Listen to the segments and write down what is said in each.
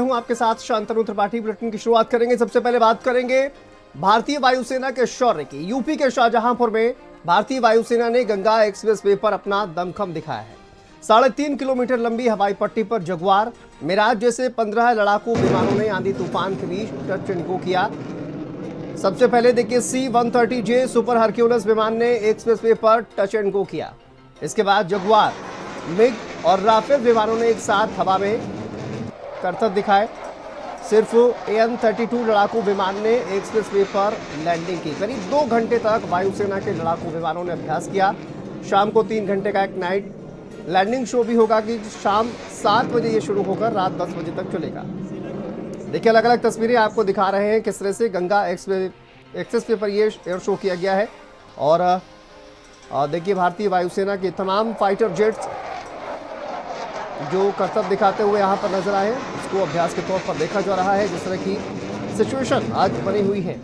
हूं आपके साथ शांतनु त्रिपाठी। बुलेटिन की शुरुआत करेंगे। सबसे पहले बात करेंगे भारतीय वायुसेना के शौर्य की। यूपी के शाहजहांपुर में भारतीय वायुसेना ने गंगा एक्सप्रेस वे पर अपना दमखम दिखाया है। 3.5 किलोमीटर लंबी हवाई पट्टी पर जगुआर, मिराज जैसे 15 लड़ाकू विमानों ने आंधी तूफान के बीच टच एंड गो किया। सबसे पहले देखिए C-130J सुपर हरक्यूलिस विमान ने एक्सप्रेस वे पर टच एंड गो किया। इसके बाद जगुआर, मिग और राफेल विमानों ने एक साथ हवा में करतब दिखाए। सिर्फ AN-32 लड़ाकू विमान ने एक्सप्रेस वे पर लैंडिंग की। करीब 2 घंटे तक वायुसेना के लड़ाकू विमानों ने अभ्यास किया। शाम को 3 घंटे का एक नाइट लैंडिंग शो भी होगा कि शाम 7 बजे ये शुरू होकर रात 10 बजे तक चलेगा। देखिए अलग अलग तस्वीरें आपको दिखा रहे हैं किस तरह से गंगा एक्सप्रेस वे पर ये एयर शो किया गया है। और देखिए भारतीय वायुसेना के तमाम फाइटर जेट्स जो करतब दिखाते हुए यहाँ पर नजर आए, इसको अभ्यास के तौर पर देखा जा रहा है। जिस तरह की सिचुएशन आज बनी हुई है,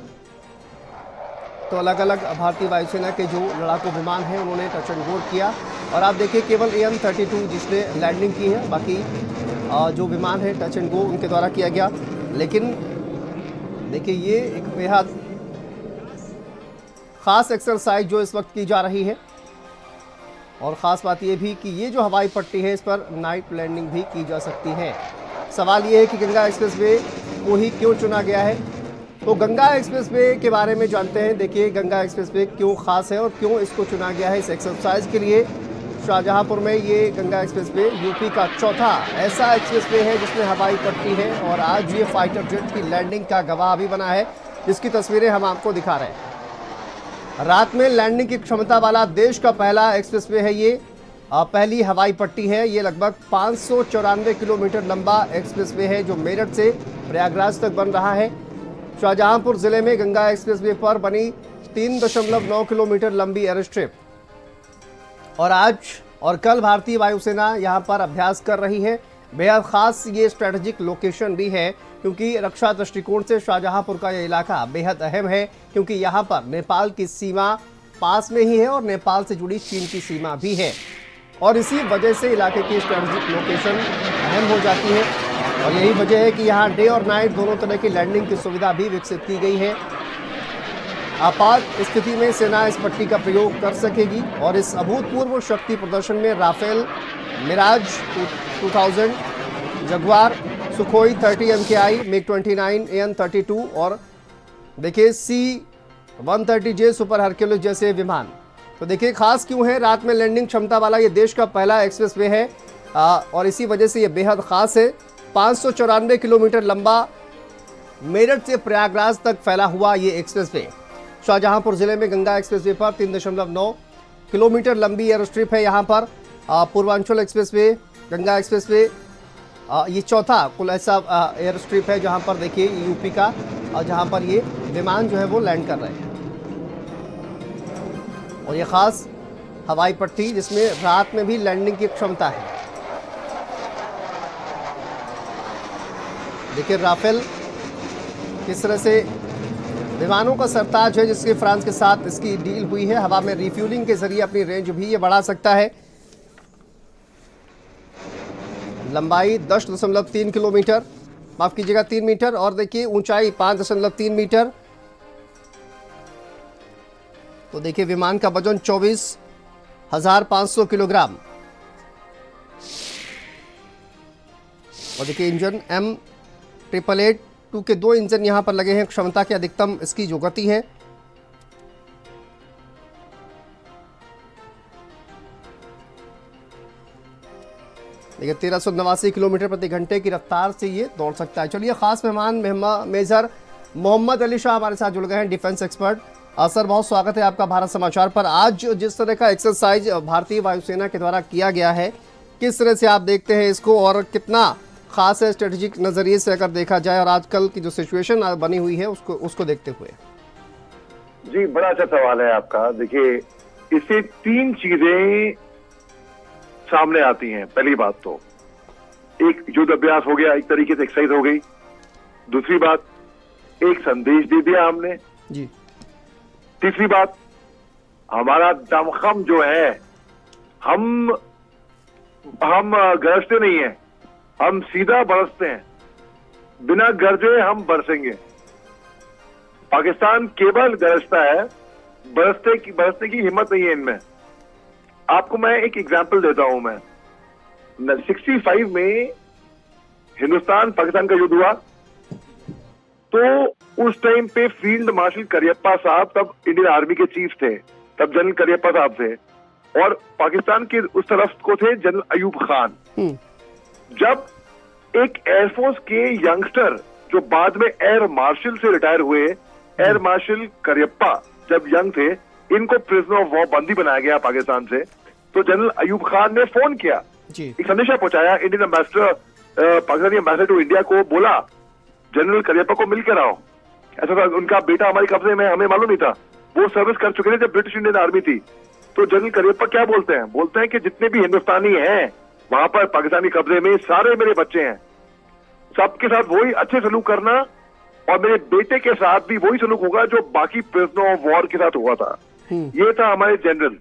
तो अलग अलग भारतीय वायुसेना के जो लड़ाकू विमान हैं उन्होंने टच एंड गो किया। और आप देखिए केवल AN-32 जिसने लैंडिंग की है, बाकी जो विमान है टच एंड गो उनके द्वारा किया गया। लेकिन देखिए ये एक बेहद खास एक्सरसाइज जो इस वक्त की जा रही है। और ख़ास बात यह भी कि ये जो हवाई पट्टी है इस पर नाइट लैंडिंग भी की जा सकती है। सवाल ये है कि गंगा एक्सप्रेस वे को ही क्यों चुना गया है। तो गंगा एक्सप्रेस वे के बारे में जानते हैं। देखिए गंगा एक्सप्रेस वे क्यों खास है और क्यों इसको चुना गया है इस एक्सरसाइज के लिए। शाहजहांपुर में ये गंगा एक्सप्रेस वे यूपी का चौथा ऐसा एक्सप्रेस वे है जिसमें हवाई पट्टी है। और आज ये फाइटर जेट की लैंडिंग का गवाह भी बना है, जिसकी तस्वीरें हम आपको दिखा रहे हैं। रात में लैंडिंग की क्षमता वाला देश का पहला एक्सप्रेस वे है ये। पहली हवाई पट्टी है ये। लगभग 594 किलोमीटर लंबा एक्सप्रेस वे है जो मेरठ से प्रयागराज तक बन रहा है। शाहजहांपुर जिले में गंगा एक्सप्रेस वे पर बनी 3.9 किलोमीटर लंबी एयर स्ट्रिप। और आज और कल भारतीय वायुसेना यहां पर अभ्यास कर रही है। बेहद खास ये स्ट्रेटेजिक लोकेशन भी है, क्योंकि रक्षा दृष्टिकोण से शाहजहांपुर का यह इलाका बेहद अहम है, क्योंकि यहाँ पर नेपाल की सीमा पास में ही है और नेपाल से जुड़ी चीन की सीमा भी है। और इसी वजह से इलाके की स्ट्रेटेजिक लोकेशन अहम हो जाती है। और यही वजह है कि यहाँ डे और नाइट दोनों तरह की लैंडिंग की सुविधा भी विकसित की गई है। आपात स्थिति में सेना इस पट्टी का प्रयोग कर सकेगी। और इस अभूतपूर्व शक्ति प्रदर्शन में Rafale, Mirage 2000, Jaguar, Sukhoi 30 MKI, MiG-29, AN-32 और देखिए C-130J सुपर हरक्यूलिस जैसे विमान। तो देखिए खास क्यों है, रात में लैंडिंग क्षमता वाला ये देश का पहला एक्सप्रेस वे है। और इसी वजह से ये बेहद खास है। 594 किलोमीटर लंबा मेरठ से प्रयागराज तक फैला हुआ ये एक्सप्रेस वे। शाहजहांपुर जिले में गंगा एक्सप्रेस वे पर 3.9 किलोमीटर लंबी एयर स्ट्रिप है। यहाँ पर Purvanchal express way, Ganga express way, ये चौथा कुल ऐसा एयर स्ट्रिप है जहां पर देखिए यूपी का, और जहां पर ये विमान जो है वो लैंड कर रहे हैं। और ये खास हवाई पट्टी जिसमें रात में भी लैंडिंग की क्षमता है। देखिए राफेल किस तरह से विमानों का सरताज है, जिसके फ्रांस के साथ इसकी डील हुई है। हवा में रिफ्यूलिंग के जरिए अपनी रेंज भी ये बढ़ा सकता है। लंबाई 10.3 किलोमीटर, माफ कीजिएगा 3 मीटर। और देखिए ऊंचाई 5.3 मीटर। तो देखिए विमान का वजन 24,500 किलोग्राम। और देखिए इंजन M888-2 के 2 इंजन यहां पर लगे हैं। क्षमता की अधिकतम इसकी जो गति है देखिए 1389 किलोमीटर प्रति घंटे की रफ्तार से ये दौड़ सकता है। चलिए खास मेहमान मेजर मोहम्मद अली शाह हमारे साथ जुड़ गए हैं, डिफेंस एक्सपर्ट। सर बहुत स्वागत है आपका भारत समाचार पर। आज जिस तरह का एक्सरसाइज भारतीय वायुसेना के द्वारा किया गया है, किस तरह से आप देखते हैं इसको और कितना खास है स्ट्रेटेजिक नजरिए से अगर देखा जाए, और आजकल की जो सिचुएशन बनी हुई है उसको देखते हुए? जी बड़ा अच्छा सवाल है आपका। देखिए इससे 3 चीजें सामने आती हैं। पहली बात तो एक युद्ध अभ्यास हो गया, एक तरीके से एक्सरसाइज हो गई। दूसरी बात एक संदेश दे दिया हमने जी। तीसरी बात हमारा दमखम जो है, हम गरजते नहीं है, हम सीधा बरसते हैं। बिना गरजे हम बरसेंगे। पाकिस्तान केवल गरजता है, बरसने की हिम्मत नहीं है इनमें। आपको मैं एक एग्जांपल देता हूं। मैं 65 में हिंदुस्तान पाकिस्तान का युद्ध हुआ, तो उस टाइम पे फील्ड मार्शल करियप्पा साहब तब इंडियन आर्मी के चीफ थे, तब जनरल करियप्पा साहब थे, और पाकिस्तान के उस तरफ को थे जनरल अयूब खान। जब एक एयरफोर्स के यंगस्टर जो बाद में एयर मार्शल से रिटायर हुए, एयर मार्शल करियप्पा जब यंग थे, इनको प्रिजनर ऑफ वॉर बंदी बनाया गया पाकिस्तान से, तो जनरल अयूब खान ने फोन किया, एक संदेशा पहुंचाया Indian ambassador, Pakistani ambassador to India को, बोला जनरल करियप्पा को मिलकर आओ। ऐसा था, उनका बेटा हमारे कब्जे में, हमें मालूम नहीं था, वो सर्विस कर चुके थे जब ब्रिटिश इंडियन आर्मी थी। तो जनरल करियप्पा क्या बोलते हैं? बोलते हैं कि जितने भी हिंदुस्तानी हैं वहां पर पाकिस्तानी कब्जे में, सारे मेरे बच्चे हैं, सबके साथ वही अच्छे सलूक करना, और मेरे बेटे के साथ भी वही सलूक होगा जो बाकी प्रिजनर ऑफ वॉर के साथ हुआ था। ये था हमारे जनरल।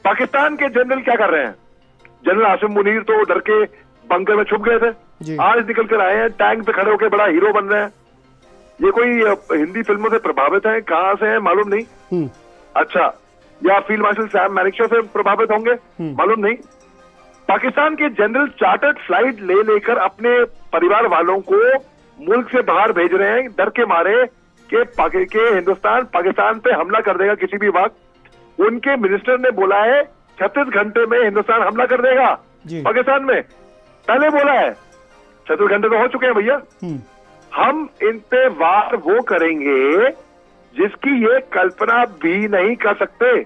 पाकिस्तान के जनरल क्या कर रहे हैं? जनरल आसिम मुनीर तो डर के बंकर में छुप गए थे, आज निकल कर आए हैं, टैंक पे खड़े होकर बड़ा हीरो बन रहे हैं। ये कोई हिंदी फिल्मों से प्रभावित है? कहां से है मालूम नहीं। अच्छा, या फील्ड मार्शल सैम मैनेक्शॉ से प्रभावित होंगे? मालूम नहीं। पाकिस्तान के जनरल चार्टर्ड फ्लाइट ले लेकर अपने परिवार वालों को मुल्क से बाहर भेज रहे हैं, डर के मारे कि हिंदुस्तान पाकिस्तान पे हमला कर देगा किसी भी वक्त। उनके मिनिस्टर ने बोला है 36 घंटे में हिंदुस्तान हमला कर देगा पाकिस्तान में, पहले बोला है। 36 घंटे तो हो चुके हैं भैया। हम इन पे वार वो करेंगे जिसकी ये कल्पना भी नहीं कर सकते।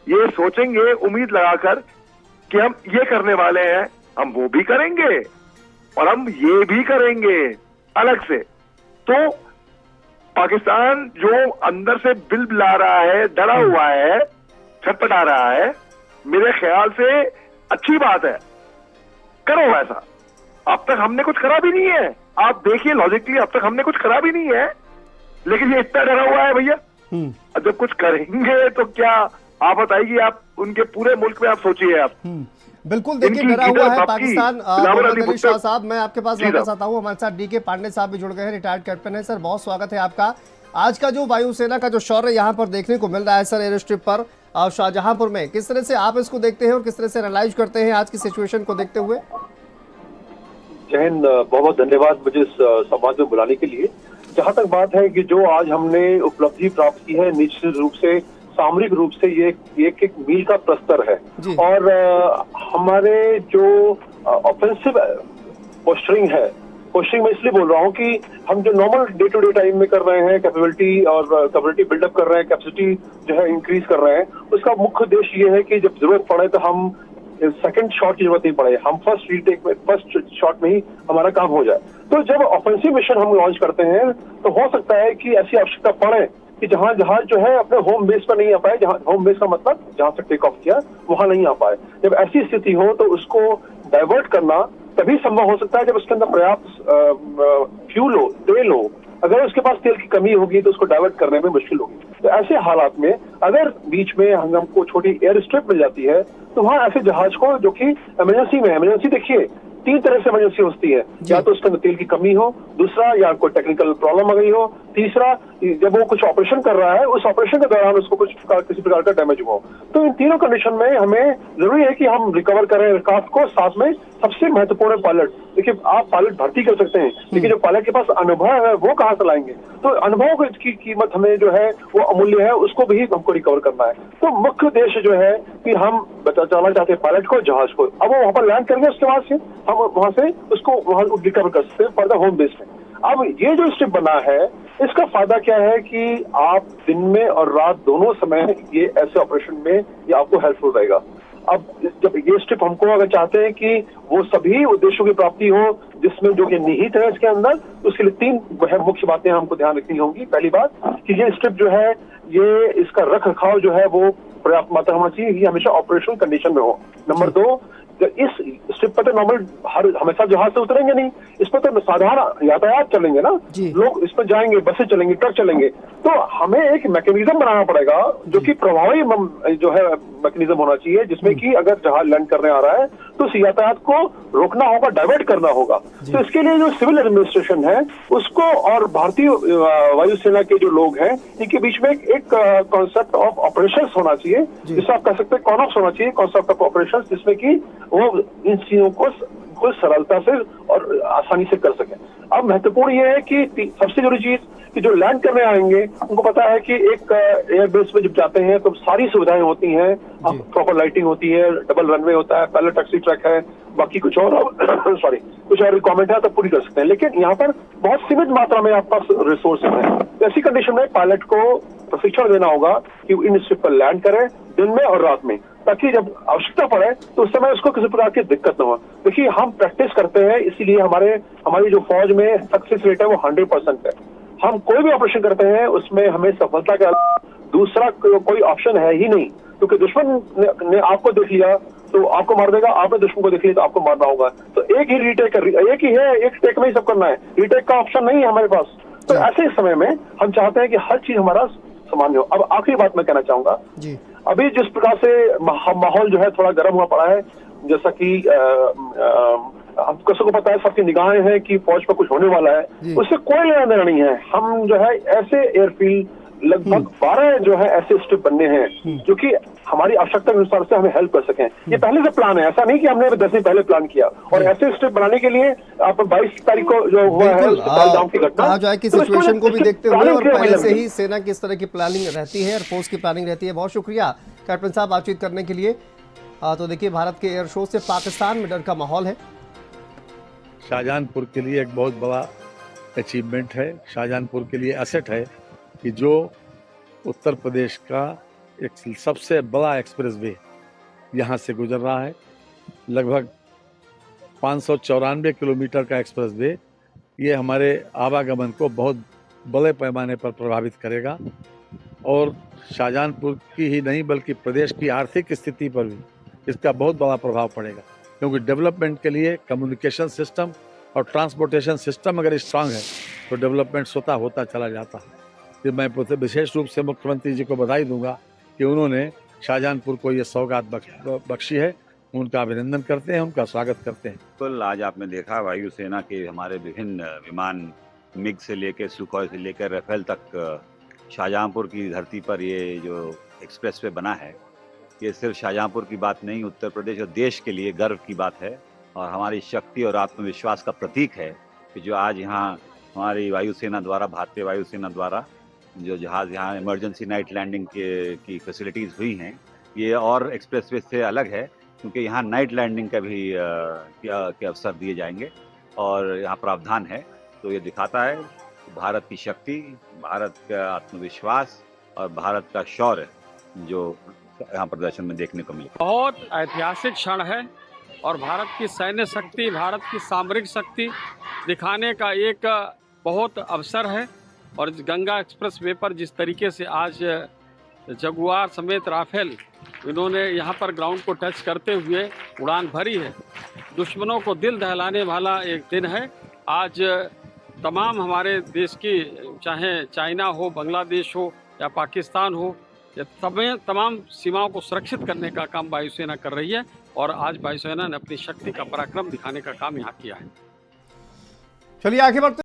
ये सोचेंगे उम्मीद लगाकर कि हम ये करने वाले हैं, हम वो भी करेंगे और हम ये भी करेंगे अलग से। तो पाकिस्तान जो अंदर से बिलबिला रहा है, डरा हुआ है, छटपटा रहा है, मेरे ख्याल से अच्छी बात है, करो ऐसा। अब तक हमने कुछ करा भी नहीं है, आप देखिए लॉजिकली, अब तक हमने कुछ करा भी नहीं है, लेकिन ये इतना डरा हुआ है भैया। जब कुछ करेंगे तो क्या, आप बताइए, आप उनके पूरे मुल्क में आप सोचिए आप। बिल्कुल, देखिए डरा हुआ है पाकिस्तान। मोहम्मद अली शाह साहब, मैं आपके पास वापस आता हूँ। हमारे साथ डीके पांडे साहब भी जुड़ गए हैं, रिटायर्ड कैप्टन है। सर बहुत स्वागत है आपका। आज का जो वायुसेना का जो शौर्य यहाँ पर देखने को मिल रहा है सर, एयर स्ट्रिप पर शाहजहांपुर में, किस तरह से आप इसको देखते हैं और किस तरह से एनालाइज करते हैं आज की सिचुएशन को देखते हुए? जय हिंद, बहुत बहुत धन्यवाद मुझे इस संवाद में बुलाने के लिए। जहां तक बात है कि जो आज हमने उपलब्धि प्राप्त की है, निश्चित रूप से सामरिक रूप से ये एक मील का प्रस्तर है। और हमारे जो ऑफेंसिव पोस्टरिंग है, पोस्टरिंग में इसलिए बोल रहा हूँ कि हम जो normal day to day time में कर रहे हैं, कैपेबिलिटी और कैपेबिलिटी बिल्डअप कर रहे हैं, कैपेसिटी जो है इंक्रीज कर रहे हैं, उसका मुख्य उद्देश्य ये है कि जब जरूरत पड़े तो हम सेकंड शॉट की जरूरत नहीं पड़े, हम फर्स्ट रीटेक में, फर्स्ट शॉट में ही हमारा काम हो जाए। तो जब ऑफेंसिव मिशन हम लॉन्च करते हैं तो हो सकता है कि ऐसी आवश्यकता पड़े कि जहां जहाज जो है अपने होम बेस पर नहीं आ पाए, जहां होम बेस का मतलब जहां से टेक ऑफ किया वहां नहीं आ पाए, जब ऐसी स्थिति हो तो उसको डाइवर्ट करना तभी संभव हो सकता है जब उसके अंदर पर्याप्त फ्यूल हो, तेल हो। अगर उसके पास तेल की कमी होगी तो उसको डाइवर्ट करने में मुश्किल होगी। तो ऐसे हालात में अगर बीच में हमको छोटी एयर स्ट्रिप मिल जाती है तो वहां ऐसे जहाज को, जो कि इमरजेंसी में, इमरजेंसी देखिए 3 तरह से इमरजेंसी होती है, या तो उसके अंदर तेल की कमी हो, दूसरा या कोई टेक्निकल प्रॉब्लम आ गई हो, तीसरा जब वो कुछ ऑपरेशन कर रहा है, उस ऑपरेशन के दौरान उसको किसी प्रकार का डैमेज हुआ। तो इन तीनों कंडीशन में हमें जरूरी है कि हम रिकवर करें एयरक्राफ्ट को, साथ में सबसे महत्वपूर्ण है पायलट। देखिए, आप पायलट भर्ती कर सकते हैं, लेकिन जो पायलट के पास अनुभव है वो कहाँ से लाएंगे? तो अनुभव की कीमत हमें जो है वो अमूल्य है, उसको भी हमको रिकवर करना है। तो मुख्य उद्देश्य जो है कि हम चलाना चाहते हैं पायलट को, जहाज को। अब वो वहां पर लैंड करेंगे, उसके बाद से हम वहां से उसको वहां रिकवर कर सकते हैं फॉर द होम बेस में। अब ये जो स्ट्रिप बना है, इसका फायदा क्या है कि आप दिन में और रात दोनों समय ये ऐसे ऑपरेशन में ये आपको हेल्पफुल रहेगा। अब जब ये स्ट्रिप हमको अगर चाहते हैं कि वो सभी उद्देश्यों की प्राप्ति हो जिसमें जो कि निहित है इसके अंदर, तो उसके लिए 3 मुख्य बातें हमको ध्यान रखनी होंगी। पहली बात कि ये स्ट्रिप जो है, ये इसका रख रखाव जो है वो पर्याप्त मात्रा होना चाहिए, ये हमेशा ऑपरेशनल कंडीशन में हो। नंबर 2, इस स्ट्रिप पर तो नॉर्मल हमेशा जहाज से उतरेंगे नहीं, इस पर तो साधारण यातायात चलेंगे ना, लोग इस पर जाएंगे, बसें चलेंगी, ट्रक चलेंगे। तो हमें एक मैकेनिज्म बनाना पड़ेगा जो कि प्रभावी जो है मैकेनिज्म होना चाहिए, जिसमें कि अगर जहाज लैंड करने आ रहा है तो उस यातायात को रोकना होगा, डाइवर्ट करना होगा। तो इसके लिए जो सिविल एडमिनिस्ट्रेशन है उसको और भारतीय वायुसेना के जो लोग हैं इनके बीच में एक कॉन्सेप्ट ऑफ ऑपरेशंस होना चाहिए, जिसे आप कह सकते हैं कॉनॉप्स होना चाहिए, कॉन्सेप्ट ऑफ ऑपरेशंस, जिसमें कि वो इन चीजों को सरलता से और आसानी से कर सके। अब महत्वपूर्ण ये है कि सबसे जरूरी चीज कि जो लैंड करने आएंगे उनको पता है कि एक एयरबेस में जब जाते हैं तो सारी सुविधाएं होती हैं, प्रॉपर लाइटिंग होती है, डबल रनवे होता है, पहले टैक्सी ट्रैक है, बाकी कुछ और कुछ और रिक्वायरमेंट है तो पूरी कर सकते हैं। लेकिन यहाँ पर बहुत सीमित मात्रा में आपके पास रिसोर्सेज हैं। ऐसी कंडीशन में पायलट को प्रशिक्षण देना होगा कि इन शिप पर लैंड करें दिन में और रात में, ताकि जब आवश्यकता पड़े तो उस समय उसको किसी प्रकार की दिक्कत न हो। देखिए हम प्रैक्टिस करते हैं, इसीलिए हमारी जो फौज में सक्सेस रेट है वो 100% है। हम कोई भी ऑपरेशन करते हैं उसमें हमें सफलता का दूसरा कोई ऑप्शन है ही नहीं, क्योंकि दुश्मन ने आपको देख लिया तो आपको मार देगा, आपने दुश्मन को देख लिया तो आपको मारना होगा। तो एक ही रीटेक एक ही है, एक टेक में ही सब करना है, रीटेक का ऑप्शन नहीं है हमारे पास। तो ऐसे समय में हम चाहते हैं कि हर चीज हमारा सामान्य हो। अब आखिरी बात मैं कहना चाहूंगा, अभी जिस प्रकार से माहौल जो है थोड़ा गर्म हुआ पड़ा है, जैसा कि हम सबको पता है, सबकी निगाहें हैं कि फौज पर कुछ होने वाला है, उससे कोई लेना देना नहीं है। हम जो है ऐसे एयरफील्ड लगभग 12 जो है ऐसे स्ट्रिप बनने हैं जो कि हमारी आवश्यकता के अनुसार से हमें हेल्प कर सकें। ये पहले से प्लान है, ऐसा नहीं कि हमने 10 दिन पहले प्लान किया। और ऐसे स्ट्रिप बनाने के लिए आप 22 तारीख को जो हुआ है पहलगाम की घटना, कहा जाए कि सिचुएशन को भी देखते हुए और पहले से ही सेना की इस तरह की प्लानिंग रहती है, एयरफोर्स की प्लानिंग रहती है। बहुत शुक्रिया कैप्टन साहब बातचीत करने के लिए। तो देखिए भारत के एयर शो से पाकिस्तान में डर का माहौल है। शाहजहांपुर के लिए एक बहुत बड़ा अचीवमेंट है, शाहजहांपुर के लिए एसेट है कि जो उत्तर प्रदेश का एक सबसे बड़ा एक्सप्रेसवे यहाँ से गुजर रहा है। लगभग 594 किलोमीटर का एक्सप्रेसवे ये हमारे आवागमन को बहुत बड़े पैमाने पर प्रभावित करेगा और शाहजहांपुर की ही नहीं बल्कि प्रदेश की आर्थिक स्थिति पर भी इसका बहुत बड़ा प्रभाव पड़ेगा, क्योंकि डेवलपमेंट के लिए कम्युनिकेशन सिस्टम और ट्रांसपोर्टेशन सिस्टम अगर स्ट्रांग है तो डेवलपमेंट स्वतः होता चला जाता है। फिर मैं विशेष रूप से मुख्यमंत्री जी को बधाई दूंगा कि उन्होंने शाहजहांपुर को ये सौगात बख्शी है। उनका अभिनंदन करते हैं, उनका स्वागत करते हैं। बिल्कुल, आज आपने देखा वायुसेना के हमारे विभिन्न विमान मिग से लेकर सुखोई से लेकर राफेल तक शाहजहांपुर की धरती पर ये जो एक्सप्रेसवे बना है, ये सिर्फ शाहजहांपुर की बात नहीं, उत्तर प्रदेश और देश के लिए गर्व की बात है और हमारी शक्ति और आत्मविश्वास का प्रतीक है कि जो आज यहाँ हमारी वायुसेना द्वारा, भारतीय वायुसेना द्वारा जो जहाज़ यहाँ इमरजेंसी नाइट लैंडिंग की फैसिलिटीज़ हुई हैं, ये और एक्सप्रेसवे से अलग है क्योंकि यहाँ नाइट लैंडिंग का भी के अवसर दिए जाएंगे और यहाँ प्रावधान है। तो ये दिखाता है भारत की शक्ति, भारत का आत्मविश्वास और भारत का शौर्य जो यहाँ प्रदर्शन में देखने को मिले। बहुत ऐतिहासिक क्षण है और भारत की सैन्य शक्ति, भारत की सामरिक शक्ति दिखाने का एक बहुत अवसर है। और गंगा एक्सप्रेस वे पर जिस तरीके से आज जगुआर समेत राफेल इन्होंने यहाँ पर ग्राउंड को टच करते हुए उड़ान भरी है, दुश्मनों को दिल दहलाने वाला एक दिन है। आज तमाम हमारे देश की, चाहे चाइना हो, बांग्लादेश हो या पाकिस्तान हो, तमाम सीमाओं को सुरक्षित करने का काम वायुसेना कर रही है और आज वायुसेना ने अपनी शक्ति का पराक्रम दिखाने का काम यहाँ किया है। चलिए आगे बढ़ते